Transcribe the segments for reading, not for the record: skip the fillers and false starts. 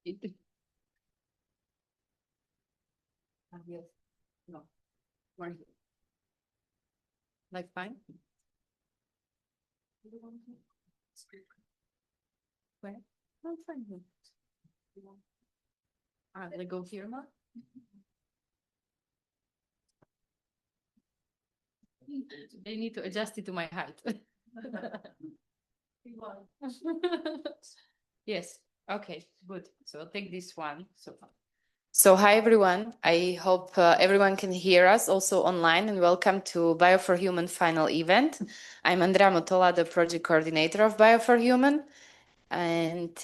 Yes. No. More. Like fine? Where? I'm fine. They go here now? They need to adjust it to my height. Yes. Okay, good. So I'll take this one. So hi everyone. I hope everyone can hear us also online, and welcome to Bio4Human final event. I'm Andrea Motola, the project coordinator of Bio4Human. And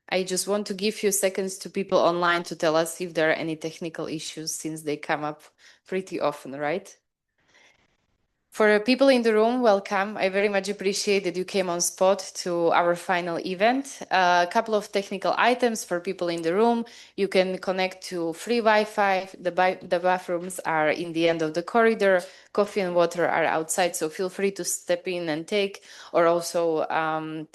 I just want to give a few seconds to people online to tell us if there are any technical issues, since they come up pretty often, right? For people in the room, welcome. I very much appreciate that you came on spot to our final event. A couple of technical items for people in the room. You can connect to free Wi-Fi. The bathrooms are in the end of the corridor. Coffee and water are outside, so feel free to step in and take, or also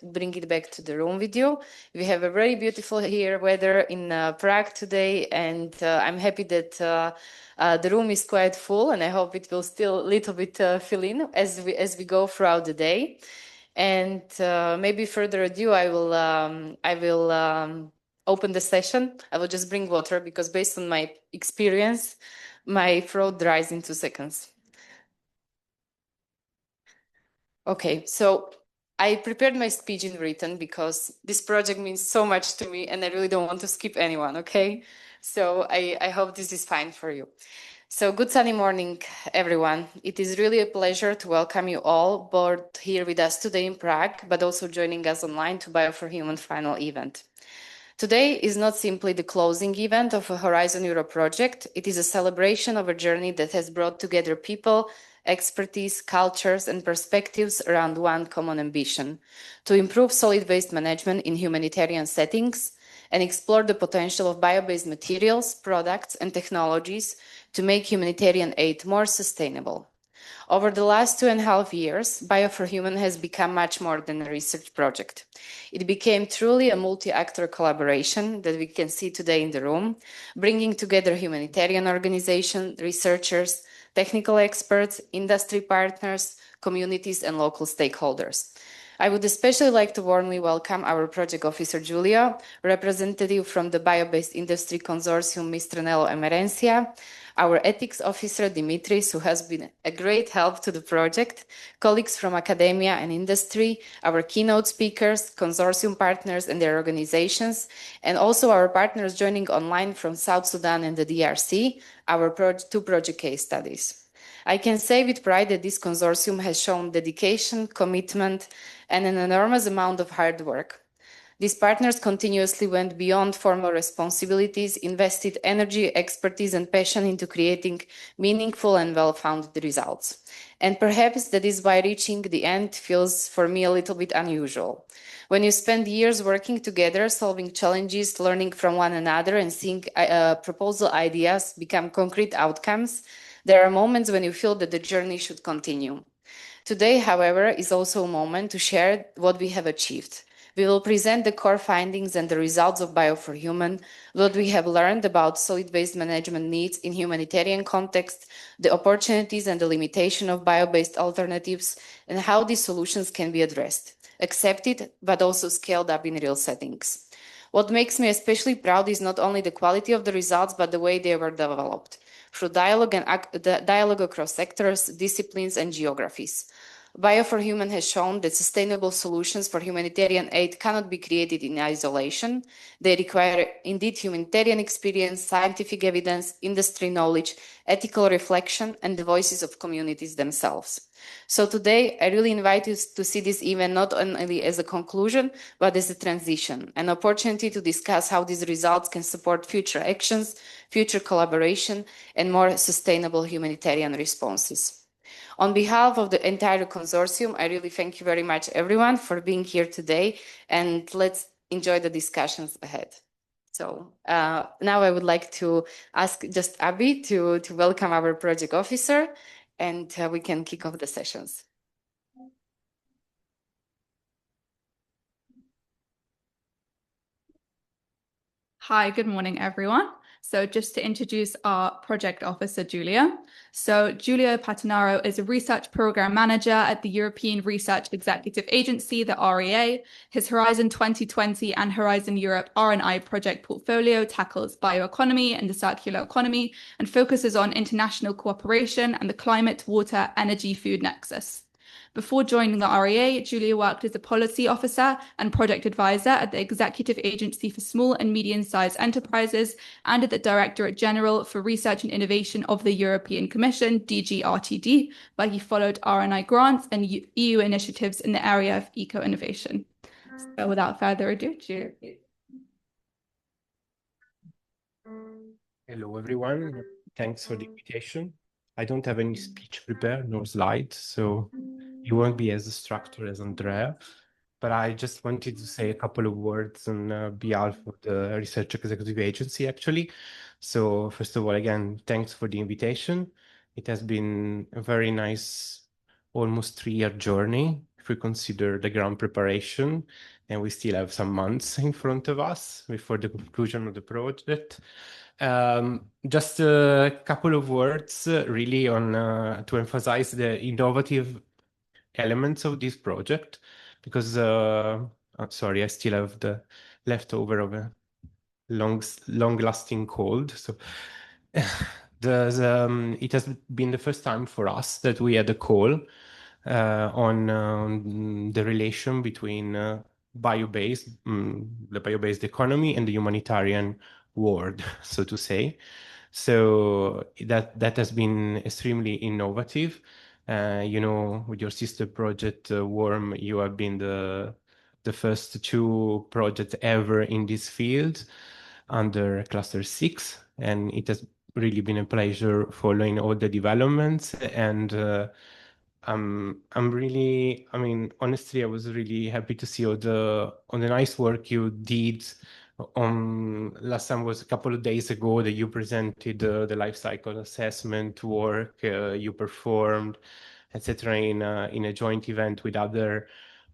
bring it back to the room with you. We have a very beautiful here weather in Prague today, and I'm happy that the room is quite full, and I hope it will still a little bit fill in as we go throughout the day. And maybe further ado, I will open the session. I will just bring water because based on my experience, my throat dries in 2 seconds. Okay, so I prepared my speech in written because this project means so much to me and I really don't want to skip anyone, okay? So I hope this is fine for you. So good sunny morning, everyone. It is really a pleasure to welcome you all, both here with us today in Prague, but also joining us online to Bio4Human final event. Today is not simply the closing event of a Horizon Europe project. It is a celebration of a journey that has brought together people, expertise, cultures, and perspectives around one common ambition: to improve solid waste management in humanitarian settings and explore the potential of bio-based materials, products, and technologies to make humanitarian aid more sustainable. Over the last 2.5 years, Bio4Human has become much more than a research project. It became truly a multi-actor collaboration that we can see today in the room, bringing together humanitarian organizations, researchers, technical experts, industry partners, communities, and local stakeholders. I would especially like to warmly welcome our project officer, Julia, representative from the Bio-Based Industry Consortium, Mr. Nello Emerencia, our ethics officer, Dimitris, who has been a great help to the project, colleagues from academia and industry, our keynote speakers, consortium partners and their organizations, and also our partners joining online from South Sudan and the DRC, our two project case studies. I can say with pride that this consortium has shown dedication, commitment, and an enormous amount of hard work. These partners continuously went beyond formal responsibilities, invested energy, expertise, and passion into creating meaningful and well-founded results. And perhaps that is why reaching the end feels for me a little bit unusual. When you spend years working together, solving challenges, learning from one another, and seeing proposal ideas become concrete outcomes, there are moments when you feel that the journey should continue. Today, however, is also a moment to share what we have achieved. We will present the core findings and the results of Bio4Human, what we have learned about solid waste management needs in humanitarian context, the opportunities and the limitation of bio-based alternatives, and how these solutions can be addressed, accepted, but also scaled up in real settings. What makes me especially proud is not only the quality of the results, but the way they were developed, through dialogue across sectors, disciplines, and geographies. Bio4Human has shown that sustainable solutions for humanitarian aid cannot be created in isolation. They require indeed humanitarian experience, scientific evidence, industry knowledge, ethical reflection, and the voices of communities themselves. So today, I really invite you to see this event not only as a conclusion, but as a transition, an opportunity to discuss how these results can support future actions, future collaboration, and more sustainable humanitarian responses. On behalf of the entire consortium, I really thank you very much, everyone, for being here today, and let's enjoy the discussions ahead. So now I would like to ask just Abby to welcome our project officer, and we can kick off the sessions. Hi, good morning, everyone. So just to introduce our project officer, Julia. So Giulio Patanaro is a research program manager at the European Research Executive Agency, the REA. His Horizon 2020 and Horizon Europe R&I project portfolio tackles bioeconomy and the circular economy and focuses on international cooperation and the climate, water, energy, food nexus. Before joining the REA, Julia worked as a policy officer and project advisor at the Executive Agency for Small and Medium-Sized Enterprises and at the Directorate General for Research and Innovation of the European Commission, DG RTD, where he followed R&I grants and EU initiatives in the area of eco-innovation. So without further ado, Julia. Hello, everyone. Thanks for the invitation. I don't have any speech prepared, no slides, so you won't be as structured as Andrea. But I just wanted to say a couple of words on behalf of the Research Executive Agency, actually. So first of all, again, thanks for the invitation. It has been a very nice, almost 3-year journey, if we consider the ground preparation, and we still have some months in front of us before the conclusion of the project. Just a couple of words really on to emphasize the innovative elements of this project, because sorry, I still have the leftover of a long-lasting cold. So it has been the first time for us that we had a call on the relation between bio-based, the bio-based economy and the humanitarian world, so to say. So that has been extremely innovative. With your sister project, Worm, you have been the first 2 projects ever in this field under Cluster 6, and it has really been a pleasure following all the developments. And I'm really, honestly, I was really happy to see all the nice work you did. Last time was a couple of days ago that you presented the life cycle assessment work you performed, etc., in a joint event with other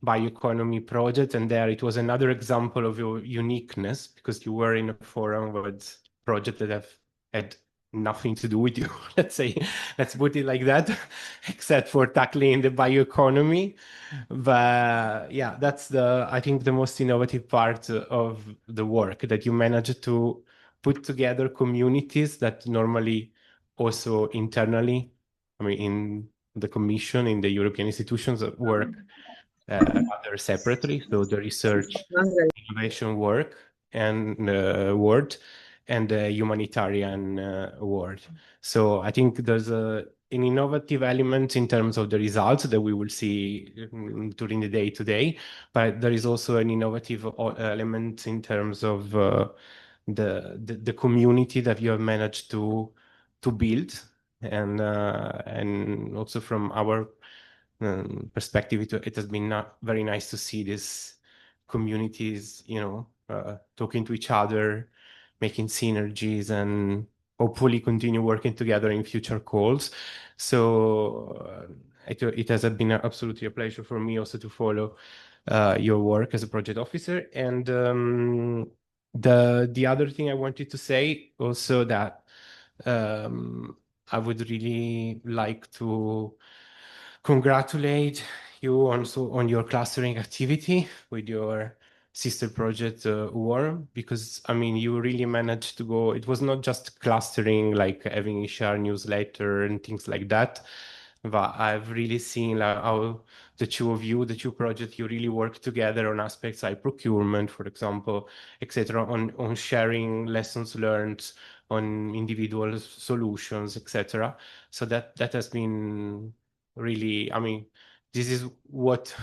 bioeconomy projects. And there it was another example of your uniqueness, because you were in a forum with projects that have had nothing to do with you, let's put it like that, except for tackling the bioeconomy. But yeah, that's I think the most innovative part of the work, that you managed to put together communities that normally also internally, in the Commission, in the European institutions, work rather separately. So the research innovation work and world and the humanitarian world. So I think there's an innovative element in terms of the results that we will see during the day today, but there is also an innovative element in terms of the community that you have managed to build, and also from our perspective, it has been very nice to see these communities, talking to each other, making synergies, and hopefully continue working together in future calls. So it has been absolutely a pleasure for me also to follow your work as a project officer. And the other thing I wanted to say also, that I would really like to congratulate you also on your clustering activity with your sister project, Worm, because you really managed to go. It was not just clustering, like having a share newsletter and things like that, but I've really seen like how the two of you, the two projects, you really work together on aspects like procurement, for example, etc., on sharing lessons learned, on individual solutions, etc. So that has been really, this is what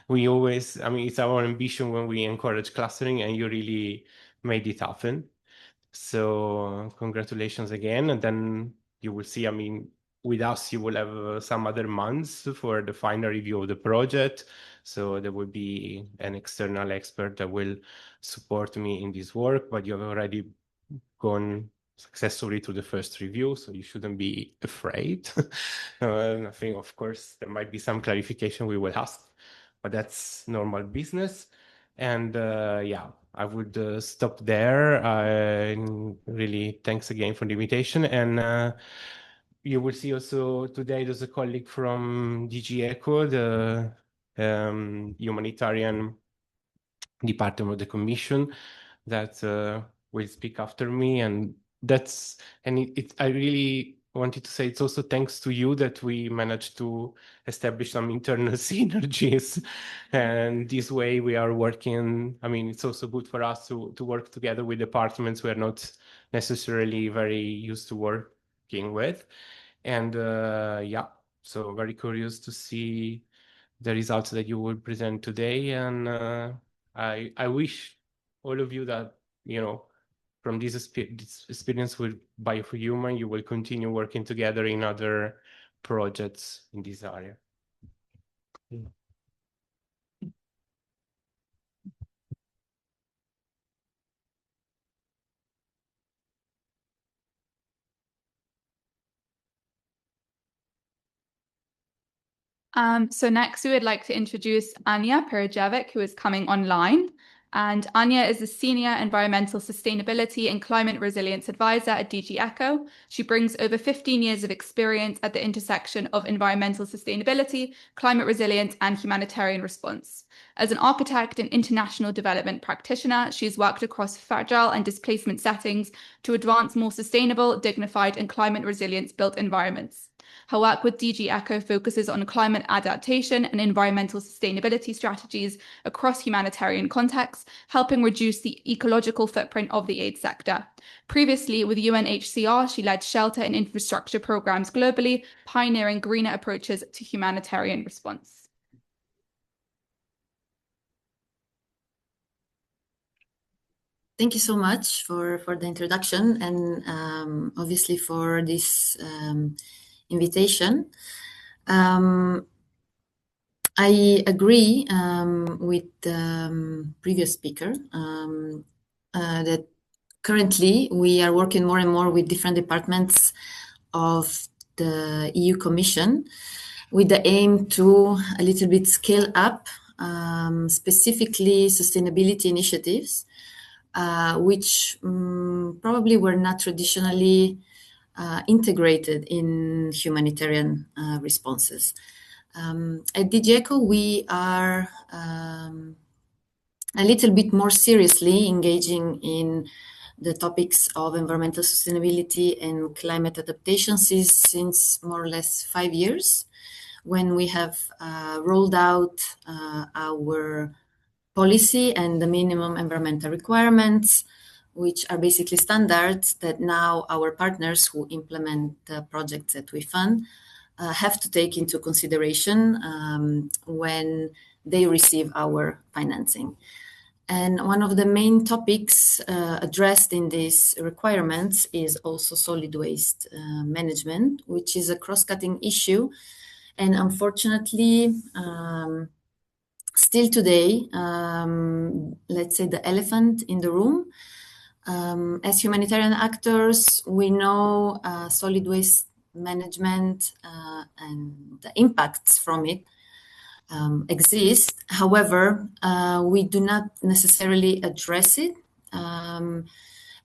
we always, it's our ambition when we encourage clustering, and you really made it happen. So congratulations again. And then you will see, with us, you will have some other months for the final review of the project. So there will be an external expert that will support me in this work, but you have already gone successfully to the first review, so you shouldn't be afraid. I think, of course, there might be some clarification we will ask, but that's normal business. And yeah, I would stop there. Really, thanks again for the invitation. And you will see also today there's a colleague from DG ECHO, the humanitarian department of the Commission, that will speak after me. I really wanted to say it's also thanks to you that we managed to establish some internal synergies. And this way we are working. I mean, it's also good for us to work together with departments we are not necessarily very used to working with. And yeah, so very curious to see the results that you will present today. And I wish all of you that, from this experience with Bio4Human, you will continue working together in other projects in this area. So next we would like to introduce Anya Perijevic, who is coming online. And Anya is the Senior Environmental Sustainability and Climate Resilience Advisor at DG ECHO. She brings over 15 years of experience at the intersection of environmental sustainability, climate resilience, and humanitarian response. As an architect and international development practitioner, she has worked across fragile and displacement settings to advance more sustainable, dignified, and climate resilience built environments. Her work with DG ECHO focuses on climate adaptation and environmental sustainability strategies across humanitarian contexts, helping reduce the ecological footprint of the aid sector. Previously, with UNHCR, she led shelter and infrastructure programs globally, pioneering greener approaches to humanitarian response. Thank you so much for the introduction and obviously for this invitation. I agree with the previous speaker that currently we are working more and more with different departments of the EU Commission with the aim to a little bit scale up specifically sustainability initiatives, which probably were not traditionally integrated in humanitarian responses. At DG ECHO, we are a little bit more seriously engaging in the topics of environmental sustainability and climate adaptation since more or less 5 years, when we have rolled out our policy and the minimum environmental requirements, which are basically standards that now our partners who implement the projects that we fund have to take into consideration when they receive our financing. And one of the main topics addressed in these requirements is also solid waste management, which is a cross-cutting issue. And unfortunately, still today, let's say the elephant in the room, as humanitarian actors, we know solid waste management and the impacts from it exist. However, we do not necessarily address it. And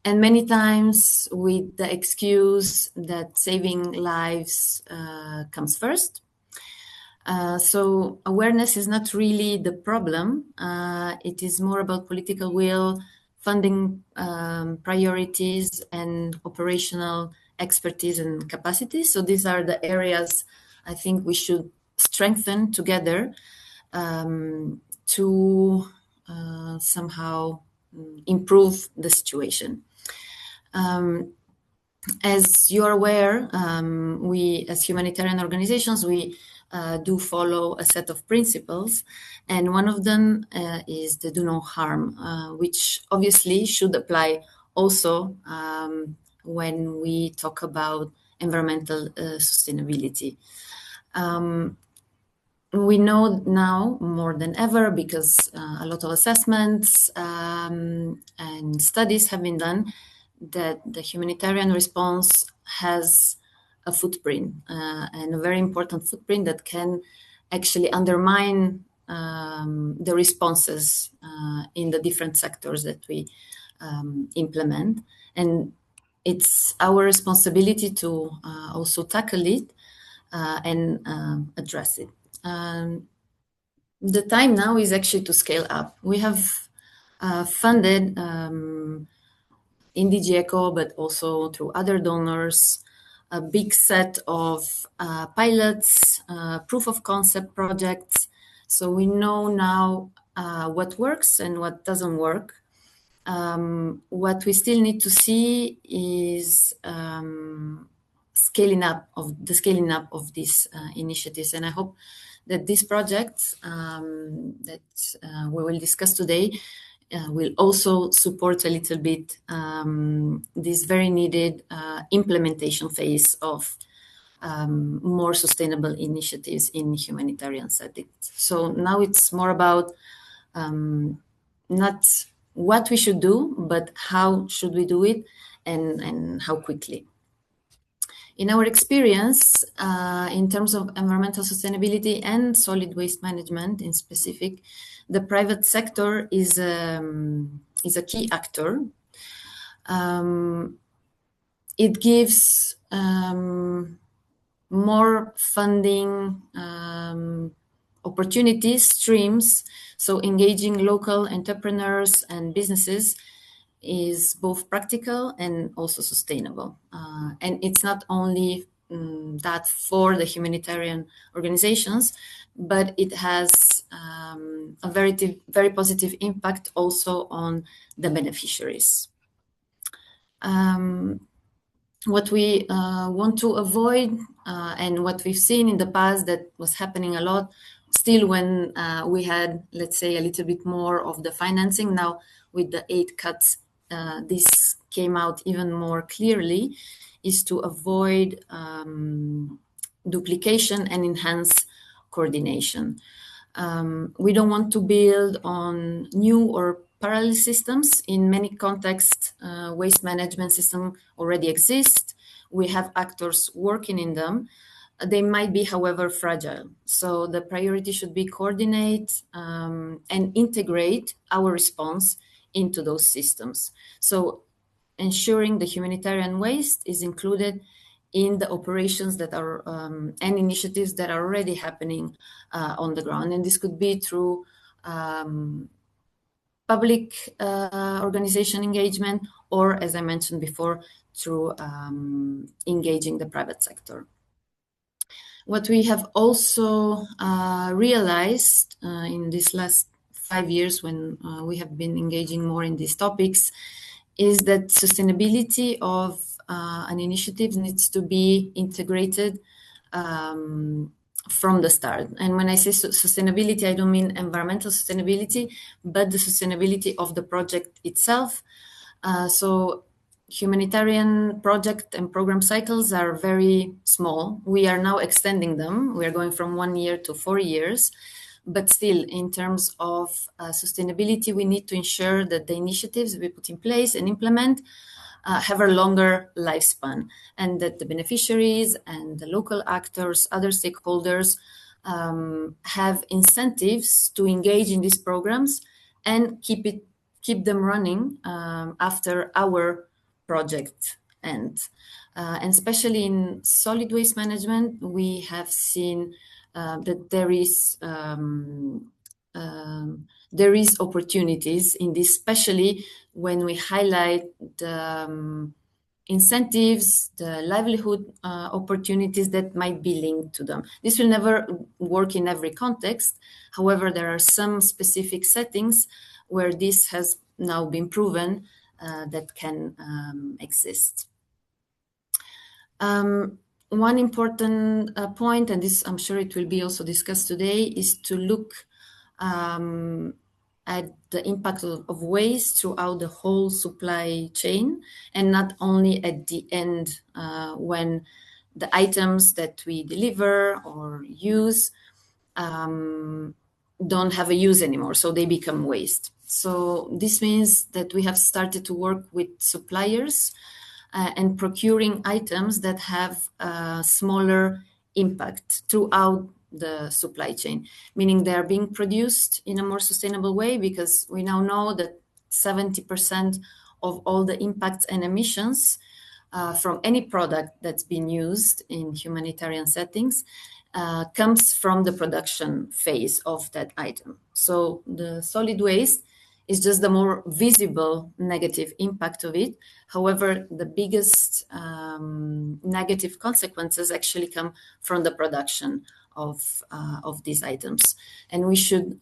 many times with the excuse that saving lives comes first. So awareness is not really the problem. It is more about political will, funding priorities, and operational expertise and capacity. So these are the areas I think we should strengthen together to somehow improve the situation. As you're aware, we as humanitarian organizations, we do follow a set of principles, and one of them is the do no harm, which obviously should apply also when we talk about environmental sustainability. We know now more than ever, because a lot of assessments and studies have been done, that the humanitarian response has a footprint and a very important footprint that can actually undermine the responses in the different sectors that we implement. And it's our responsibility to also tackle it and address it. The time now is actually to scale up. We have funded in DG ECHO, but also through other donors, a big set of pilots, proof of concept projects. So we know now what works and what doesn't work. What we still need to see is scaling up of these initiatives. And I hope that these projects that we will discuss today will also support a little bit this very needed implementation phase of more sustainable initiatives in humanitarian settings. So now it's more about not what we should do, but how should we do it and how quickly. In our experience, in terms of environmental sustainability and solid waste management in specific, the private sector is a key actor. It gives more funding opportunities, streams, so engaging local entrepreneurs and businesses is both practical and also sustainable. And it's not only that for the humanitarian organizations, but it has a very positive impact also on the beneficiaries. What we want to avoid and what we've seen in the past that was happening a lot, still when we had, let's say, a little bit more of the financing, now with the aid cuts, this came out even more clearly, is to avoid duplication and enhance coordination. We don't want to build on new or parallel systems. In many contexts, waste management systems already exist. We have actors working in them. They might be, however, fragile. So the priority should be coordinate and integrate our response into those systems. So ensuring the humanitarian waste is included in the operations that are and initiatives that are already happening on the ground. And this could be through public organization engagement, or as I mentioned before, through engaging the private sector. What we have also realized in these last 5 years when we have been engaging more in these topics is that sustainability of an initiative needs to be integrated from the start. And when I say sustainability, I don't mean environmental sustainability, but the sustainability of the project itself. So humanitarian project and program cycles are very small. We are now extending them. We are going from 1 year to 4 years. But still, in terms of sustainability, we need to ensure that the initiatives we put in place and implement have a longer lifespan, and that the beneficiaries and the local actors, other stakeholders, have incentives to engage in these programs and keep them running after our project ends. And especially in solid waste management, we have seen that there is opportunities in this, especially when we highlight the incentives, the livelihood opportunities that might be linked to them. This will never work in every context. However, there are some specific settings where this has now been proven that can exist. One important point, and this I'm sure it will be also discussed today, is to look at the impact of waste throughout the whole supply chain, and not only at the end when the items that we deliver or use don't have a use anymore, so they become waste. So this means that we have started to work with suppliers and procuring items that have a smaller impact throughout the supply chain, meaning they are being produced in a more sustainable way, because we now know that 70% of all the impacts and emissions from any product that's been used in humanitarian settings comes from the production phase of that item. So the solid waste is just the more visible negative impact of it. However, the biggest negative consequences actually come from the production of these items. And we should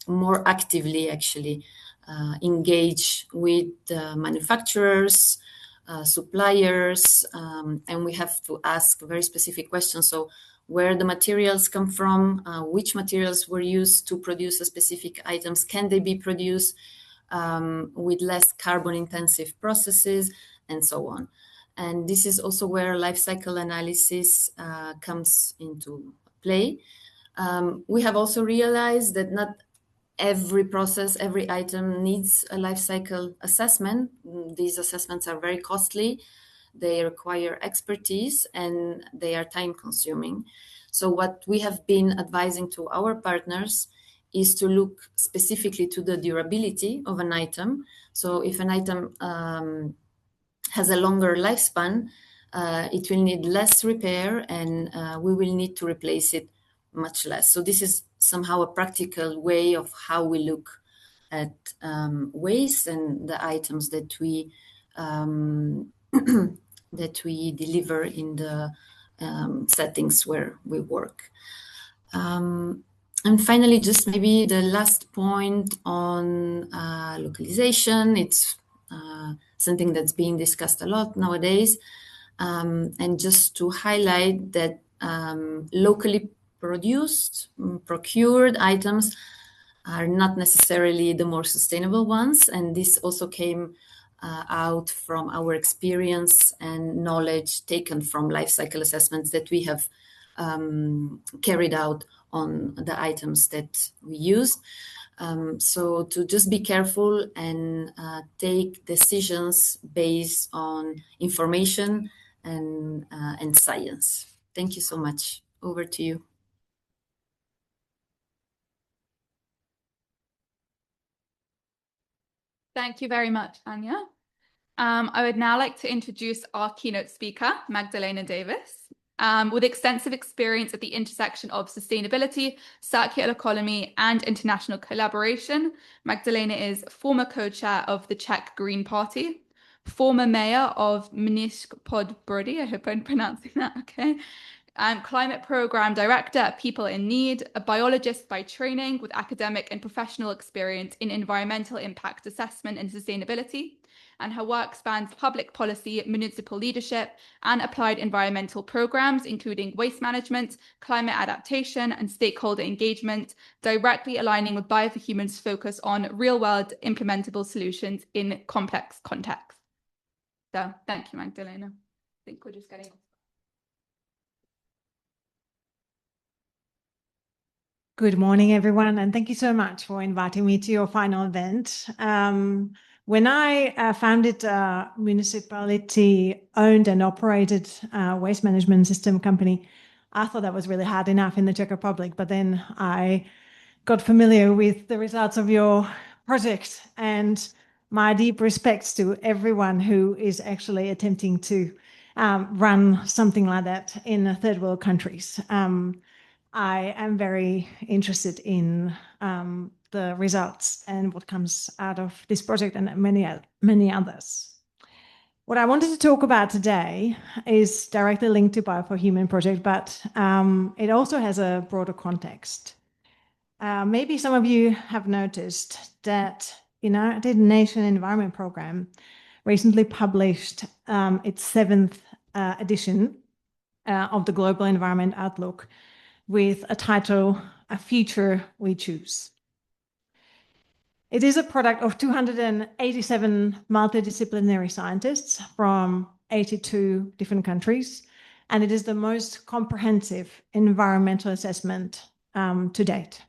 more actively actually engage with the manufacturers, suppliers, and we have to ask very specific questions. So where the materials come from, which materials were used to produce a specific items, can they be produced with less carbon intensive processes, and so on. And this is also where life cycle analysis comes into play. We have also realized that not every process, every item needs a life cycle assessment. These assessments are very costly. They require expertise and they are time consuming. So what we have been advising to our partners is to look specifically to the durability of an item. So if an item has a longer lifespan, it will need less repair and we will need to replace it much less. So this is somehow a practical way of how we look at waste and the items that we that we deliver in the settings where we work. And finally, just maybe the last point on localization. It's something that's being discussed a lot nowadays. And just to highlight that locally produced, procured items are not necessarily the more sustainable ones. And this also came out from our experience and knowledge taken from life cycle assessments that we have carried out on the items that we use. So to just be careful and take decisions based on information and science. Thank you so much. Over to you. Thank you very much, Anya. I would now like to introduce our keynote speaker, Magdalena Davis. With extensive experience at the intersection of sustainability, circular economy, and international collaboration, Magdalena is former co-chair of the Czech Green Party, former mayor of Mnisk pod Brody, I hope I'm pronouncing that okay, climate program director at People in Need, a biologist by training with academic and professional experience in environmental impact assessment and sustainability. And her work spans public policy, municipal leadership, and applied environmental programs, including waste management, climate adaptation, and stakeholder engagement, directly aligning with Bio4HUMAN's focus on real-world implementable solutions in complex contexts. So thank you, Magdalena. I think we're just getting... Good morning, everyone, and thank you so much for inviting me to your final event. When I founded a municipality-owned and operated waste management system company, I thought that was really hard enough in the Czech Republic, but then I got familiar with the results of your project, and my deep respects to everyone who is actually attempting to run something like that in third world countries. I am very interested in the results and what comes out of this project and many others. What I wanted to talk about today is directly linked to Bio4HUMAN project, but it also has a broader context. Maybe some of you have noticed that United Nations Environment Programme recently published its 7th edition of the Global Environment Outlook, with a title, A Future We Choose. It is a product of 287 multidisciplinary scientists from 82 different countries, and it is the most comprehensive environmental assessment to date.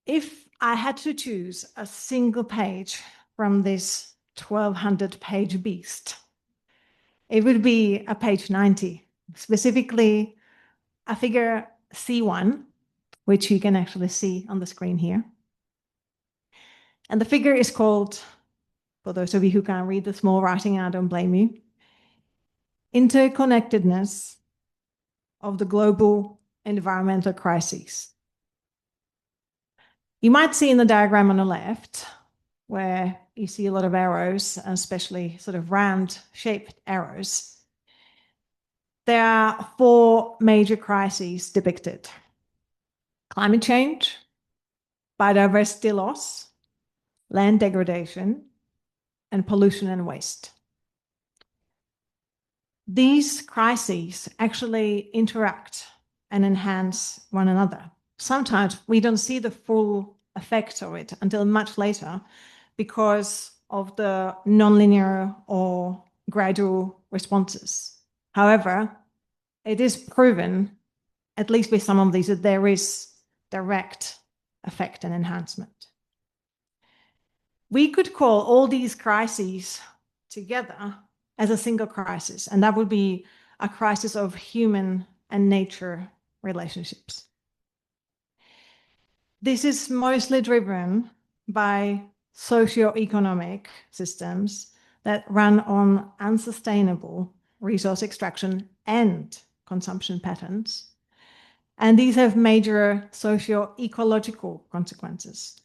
If I had to choose a single page from this 1,200-page beast, it would be a page 90, specifically a figure C1, which you can actually see on the screen here. And the figure is called, for those of you who can't read the small writing, I don't blame you, interconnectedness of the global environmental crises. You might see in the diagram on the left, where you see a lot of arrows, especially sort of round-shaped arrows. There are 4 major crises depicted: climate change, biodiversity loss, land degradation, and pollution and waste. These crises actually interact and enhance one another. Sometimes we don't see the full effect of it until much later because of the nonlinear or gradual responses. However, it is proven, at least with some of these, that there is direct effect and enhancement. We could call all these crises together as a single crisis, and that would be a crisis of human and nature relationships. This is mostly driven by socio-economic systems that run on unsustainable resource extraction and consumption patterns. And these have major socio-ecological consequences.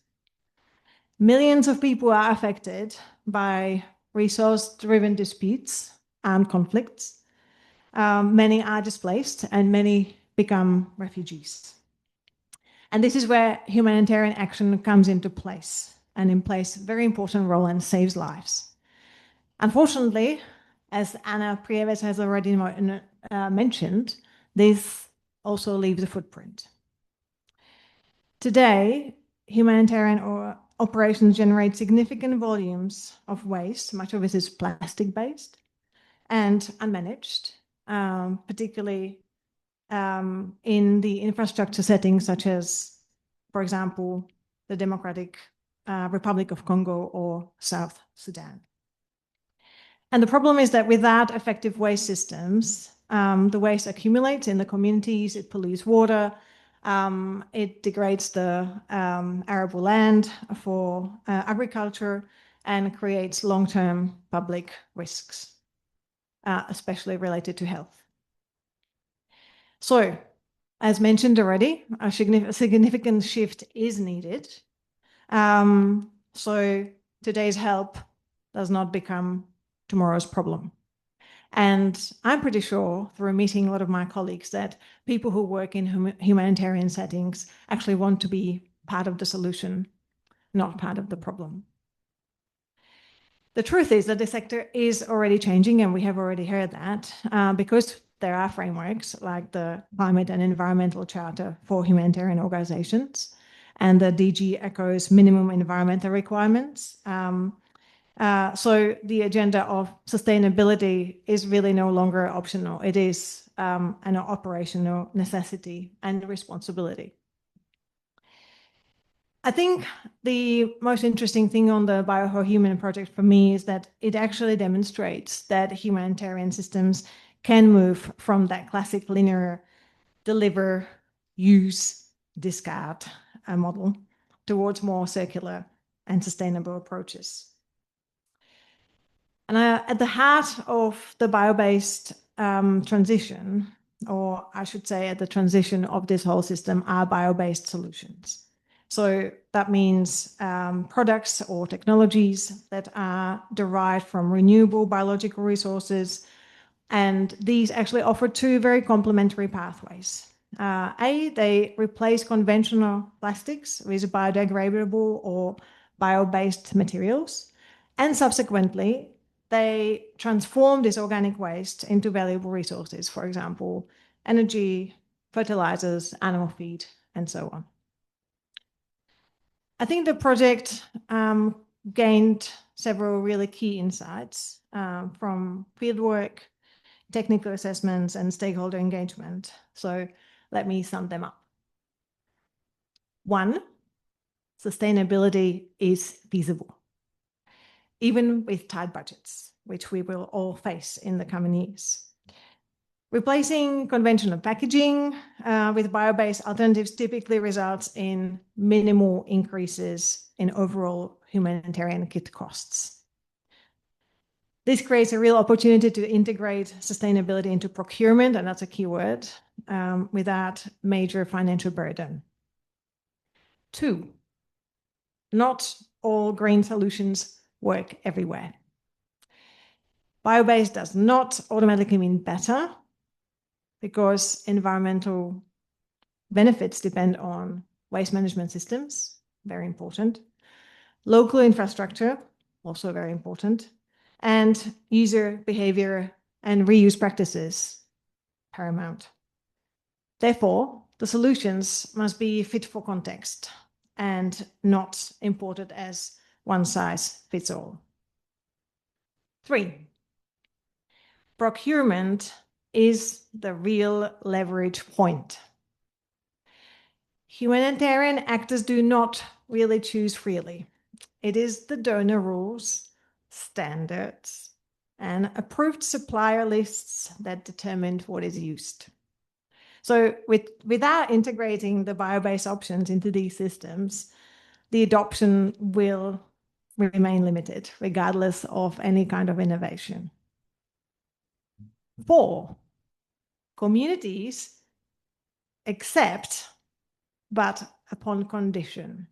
Millions of people are affected by resource-driven disputes and conflicts. Many are displaced and many become refugees. And this is where humanitarian action comes into place and in plays a very important role and saves lives. Unfortunately, as Anna Prieves has already mentioned, this also leaves a footprint. Today, humanitarian operations generate significant volumes of waste. Much of it is plastic-based and unmanaged, particularly in the infrastructure settings such as, for example, the Democratic Republic of Congo or South Sudan. And the problem is that without effective waste systems, the waste accumulates in the communities, it pollutes water, it degrades the arable land for agriculture and creates long-term public risks, especially related to health. So, as mentioned already, a significant shift is needed. So today's help does not become tomorrow's problem. And I'm pretty sure through meeting a lot of my colleagues that people who work in humanitarian settings actually want to be part of the solution, not part of the problem. The truth is that the sector is already changing, and we have already heard that, because there are frameworks like the Climate and Environmental Charter for Humanitarian Organizations and the DG ECHO's minimum environmental requirements. So the agenda of sustainability is really no longer optional. It is an operational necessity and responsibility. I think the most interesting thing on the Bio4HUMAN project for me is that it actually demonstrates that humanitarian systems can move from that classic linear deliver, use, discard model towards more circular and sustainable approaches. And at the heart of the bio-based transition, or I should say at the transition of this whole system, are bio-based solutions. So that means products or technologies that are derived from renewable biological resources, and these actually offer 2 very complementary pathways. They replace conventional plastics with biodegradable or bio-based materials, and subsequently, they transform this organic waste into valuable resources, for example, energy, fertilizers, animal feed, and so on. I think the project gained several really key insights from fieldwork, technical assessments, and stakeholder engagement. So let me sum them up. 1, sustainability is feasible, even with tight budgets, which we will all face in the coming years. Replacing conventional packaging with bio-based alternatives typically results in minimal increases in overall humanitarian kit costs. This creates a real opportunity to integrate sustainability into procurement, and that's a key word, without major financial burden. 2, not all green solutions work everywhere. Bio-based does not automatically mean better, because environmental benefits depend on waste management systems, very important, local infrastructure, also very important, and user behavior and reuse practices, paramount. Therefore, the solutions must be fit for context and not imported as one size fits all. 3, procurement is the real leverage point. Humanitarian actors do not really choose freely. It is the donor rules, standards, and approved supplier lists that determine what is used. So without integrating the bio-based options into these systems, the adoption will remain limited, regardless of any kind of innovation. 4, communities accept, but upon condition.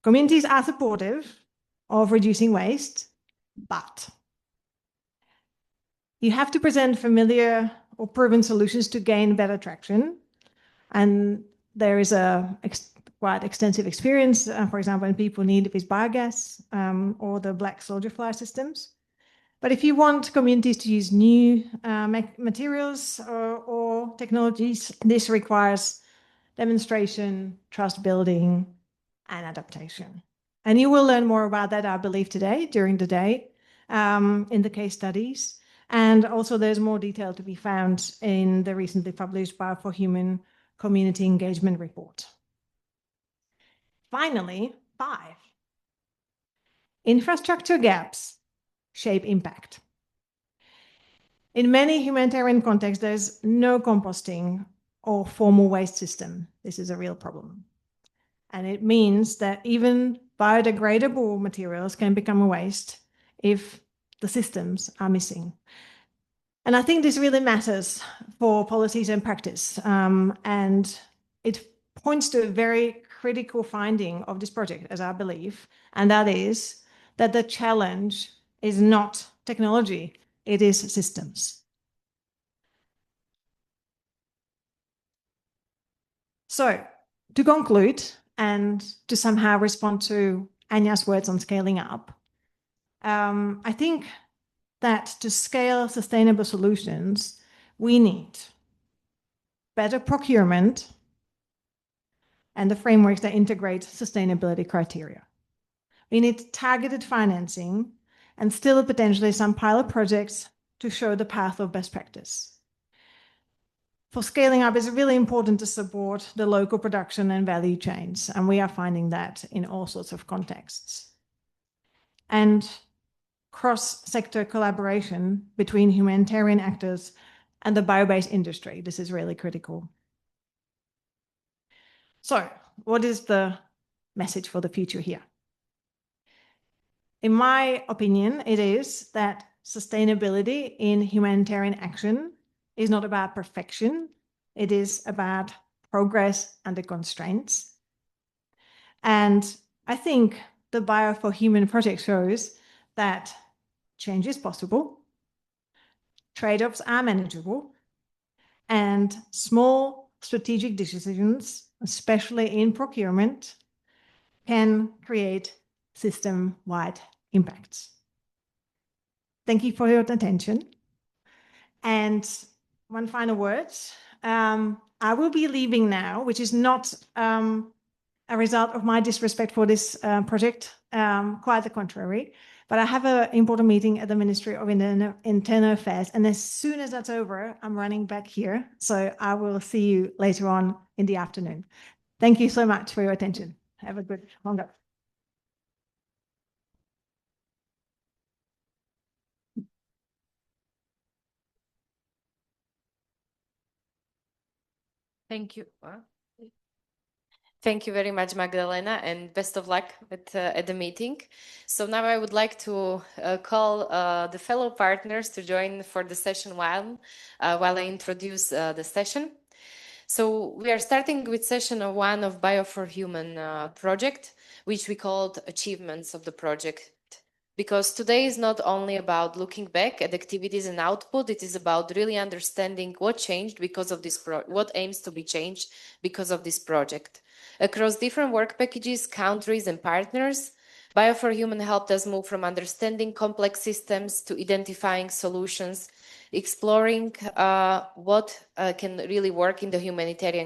Communities are supportive of reducing waste, but you have to present familiar or proven solutions to gain better traction. And there is a quite extensive experience, for example, when people need with biogas or the black soldier fly systems. But if you want communities to use new materials or technologies, this requires demonstration, trust building, and adaptation. And you will learn more about that, I believe, today, during the day, in the case studies. And also there's more detail to be found in the recently published Bio4HUMAN Community Engagement Report. Finally, 5, infrastructure gaps shape impact. In many humanitarian contexts, there's no composting or formal waste system. This is a real problem. And it means that even biodegradable materials can become a waste if the systems are missing. And I think this really matters for policies and practice. And it points to a very critical finding of this project, as I believe, and that is that the challenge is not technology, it is systems. So, to conclude, and to somehow respond to Anja's words on scaling up, I think that to scale sustainable solutions, we need better procurement and the frameworks that integrate sustainability criteria. We need targeted financing and still potentially some pilot projects to show the path of best practice. For scaling up, it's really important to support the local production and value chains, and we are finding that in all sorts of contexts. And cross-sector collaboration between humanitarian actors and the bio-based industry, this is really critical. So, what is the message for the future here? In my opinion, it is that sustainability in humanitarian action is not about perfection. It is about progress under constraints. And I think the Bio4HUMAN project shows that change is possible, trade-offs are manageable, and small strategic decisions, especially in procurement, can create system-wide impacts. Thank you for your attention. And one final word. I will be leaving now, which is not a result of my disrespect for this project, quite the contrary. But I have an important meeting at the Ministry of Internal Affairs. And as soon as that's over, I'm running back here. So I will see you later on in the afternoon. Thank you so much for your attention. Have a good long day. Thank you. Thank you very much, Magdalena, and best of luck at the meeting. So now I would like to call the fellow partners to join for the session while I introduce the session. So we are starting with session 1 of Bio4HUMAN project, which we called Achievements of the Project. Because today is not only about looking back at activities and output, it is about really understanding what changed because of this what aims to be changed because of this project. Across different work packages, countries, and partners, Bio4HUMAN helped us move from understanding complex systems to identifying solutions, exploring what can really work in the humanitarian